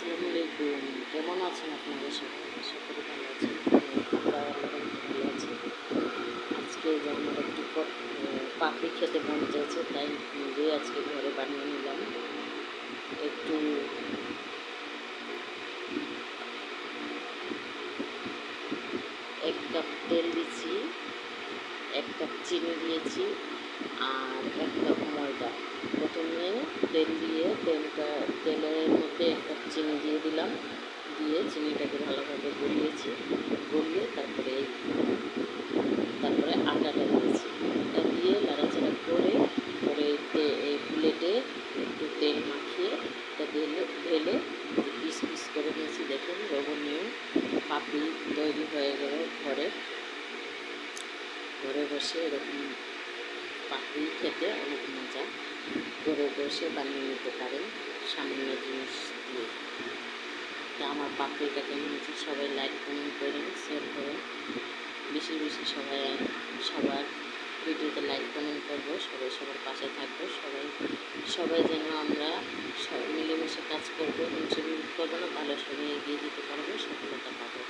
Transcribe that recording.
আসসালামু আলাইকুম। কেমন আছেন আপনারা সবাই? আশা করি ভালো আছেন। আমরা আলহামদুলিল্লাহ ভালো আছি। আজকে যে আমার একটু পাপড়ি খেতে মন চেয়েছে, তাই নিজেই আজকে ঘরে বানিয়ে নিলাম। একটু ১ কাপ তেল দিচ্ছি, ১ কাপ চিনি দিয়েছি, আর ১ কাপ ময়দা। প্রথমে তেল দিয়ে তেলের মধ্যে ১ কাপ চিনি দিয়ে দিলাম। দিয়ে চিনিটাকে ভালোভাবে গলিয়েছি, গলিয়ে তারপরে আটাটা দিয়েছি। আটা দিয়ে নাড়াচাড়া করে পরে এই প্লেটে একটু তেল মাখিয়ে এটা ঢেলে পিস পিস করে নিয়েছি। দেখুন লোভনীয় পাপড়ি তৈরি হয়ে গেল। ঘরে বসে এরকম পাপড়ি খেতে অনেক মজা। ঘরে বসে বানিয়ে নিতে পারেন সামান্য জিনিস দিয়ে। তা আমার পাপড়িটা কেমন হচ্ছে সবাই লাইক কমেন্ট করেন, শেয়ার করেন। বেশি বেশি সবার ভিডিওতে লাইক কমেন্ট করবো। সবাই সবার পাশে থাকবো। সবাই যেন আমরা মিলেমিশে কাজ করবো, হিংসা করবো না, তাহলে সবাই এগিয়ে যেতে পারবো, সফলতা পাবো।